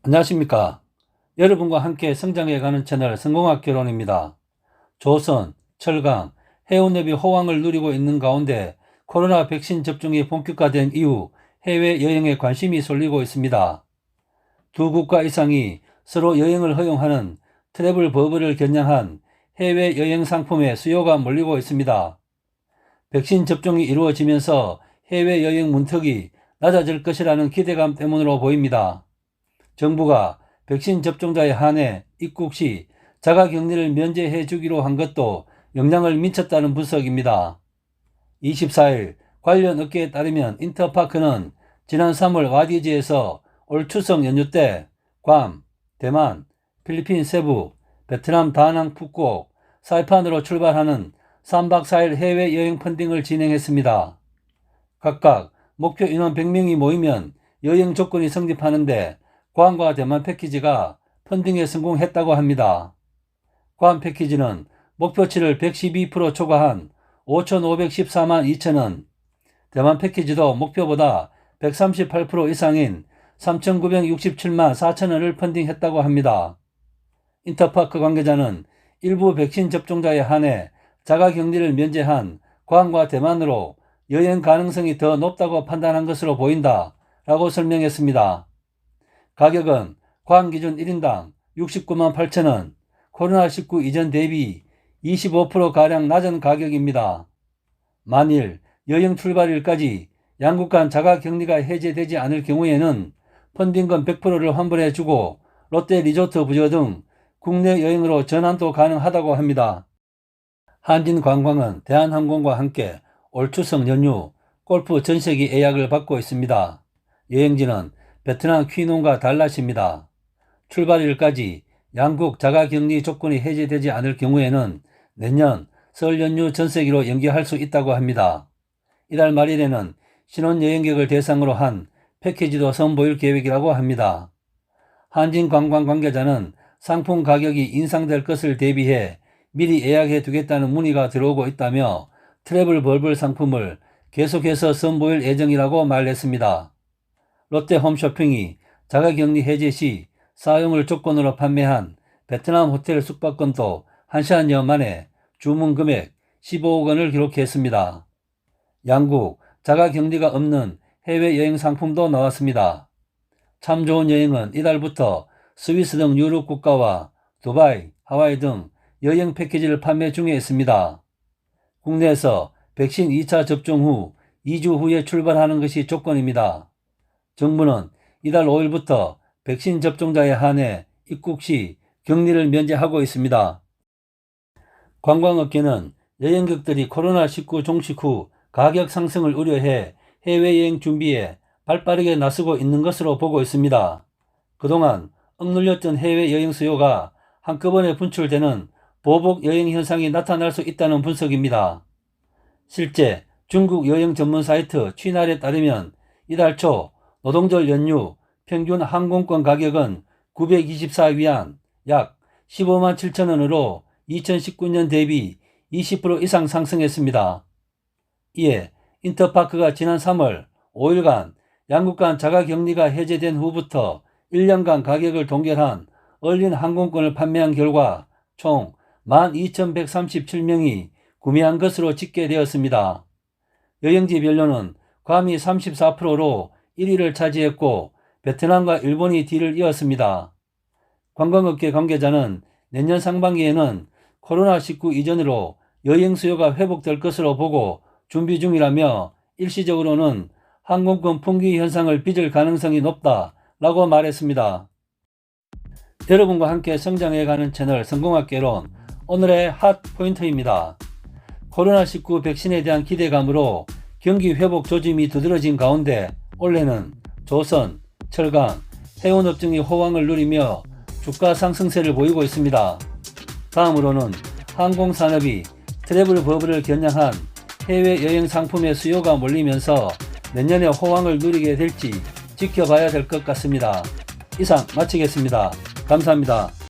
안녕하십니까. 여러분과 함께 성장해가는 채널 성공학개론입니다. 조선, 철강, 해운업이 호황을 누리고 있는 가운데 코로나 백신 접종이 본격화된 이후 해외여행에 관심이 쏠리고 있습니다. 두 국가 이상이 서로 여행을 허용하는 트래블 버블을 겨냥한 해외여행 상품의 수요가 몰리고 있습니다. 백신 접종이 이루어지면서 해외여행 문턱이 낮아질 것이라는 기대감 때문으로 보입니다. 정부가 백신 접종자에 한해 입국 시 자가격리를 면제해 주기로 한 것도 영향을 미쳤다는 분석입니다. 24일 관련 업계에 따르면 인터파크는 지난 3월 와디즈에서 올 추석 연휴 때 괌, 대만, 필리핀 세부, 베트남 다낭 푸꾸옥, 사이판으로 출발하는 3박 4일 해외여행 펀딩을 진행했습니다. 각각 목표 인원 100명이 모이면 여행 조건이 성립하는데 괌과 대만 패키지가 펀딩에 성공했다고 합니다. 괌 패키지는 목표치를 112% 초과한 5,514만 2천원, 대만 패키지도 목표보다 138% 이상인 3,967만 4천원을 펀딩했다고 합니다. 인터파크 관계자는 일부 백신 접종자에 한해 자가격리를 면제한 괌과 대만으로 여행 가능성이 더 높다고 판단한 것으로 보인다 라고 설명했습니다. 가격은 괌 기준 1인당 69만 8천원, 코로나19 이전 대비 25%가량 낮은 가격입니다. 만일 여행 출발일까지 양국 간 자가격리가 해제되지 않을 경우에는 펀딩금 100%를 환불해주고 롯데 리조트 부여 등 국내 여행으로 전환도 가능하다고 합니다. 한진관광은 대한항공과 함께 올 추석 연휴 골프 전세기 예약을 받고 있습니다. 여행지는 베트남 퀴논과 달랏입니다. 출발일까지 양국 자가격리 조건이 해제되지 않을 경우에는 내년 설 연휴 전세기로 연기할 수 있다고 합니다. 이달 말일에는 신혼여행객을 대상으로 한 패키지도 선보일 계획이라고 합니다. 한진관광 관계자는 상품 가격이 인상될 것을 대비해 미리 예약해 두겠다는 문의가 들어오고 있다며 트래블 버블 상품을 계속해서 선보일 예정이라고 말했습니다. 롯데 홈쇼핑이 자가격리 해제 시 사용을 조건으로 판매한 베트남 호텔 숙박권도 한 시간여 만에 주문 금액 15억 원을 기록했습니다. 양국 자가격리가 없는 해외여행 상품도 나왔습니다. 참 좋은 여행은 이달부터 스위스 등 유럽 국가와 두바이, 하와이 등 여행 패키지를 판매 중에 있습니다. 국내에서 백신 2차 접종 후 2주 후에 출발하는 것이 조건입니다. 정부는 이달 5일부터 백신 접종자에 한해 입국 시 격리를 면제하고 있습니다. 관광업계는 여행객들이 코로나19 종식 후 가격 상승을 우려해 해외여행 준비에 발빠르게 나서고 있는 것으로 보고 있습니다. 그동안 억눌렸던 해외여행 수요가 한꺼번에 분출되는 보복 여행 현상이 나타날 수 있다는 분석입니다. 실제 중국 여행 전문 사이트 취날에 따르면 이달 초 노동절 연휴 평균 항공권 가격은 924위안 약 15만 7천원으로 2019년 대비 20% 이상 상승했습니다. 이에 인터파크가 지난 3월 5일간 양국 간 자가격리가 해제된 후부터 1년간 가격을 동결한 얼린 항공권을 판매한 결과 총 12,137명이 구매한 것으로 집계되었습니다. 여행지별로는 괌이 34%로 1위를 차지했고 베트남과 일본이 뒤를 이었습니다. 관광업계 관계자는 내년 상반기에는 코로나19 이전으로 여행 수요가 회복될 것으로 보고 준비 중이라며 일시적으로는 항공권 풍기 현상을 빚을 가능성이 높다라고 말했습니다. 여러분과 함께 성장해가는 채널 성공학개론 오늘의 핫 포인트입니다. 코로나19 백신에 대한 기대감으로 경기 회복 조짐이 두드러진 가운데 올해는 조선, 철강, 해운업 등이 호황을 누리며 주가 상승세를 보이고 있습니다. 다음으로는 항공산업이 트래블 버블을 겨냥한 해외여행 상품의 수요가 몰리면서 내년에 호황을 누리게 될지 지켜봐야 될 것 같습니다. 이상 마치겠습니다. 감사합니다.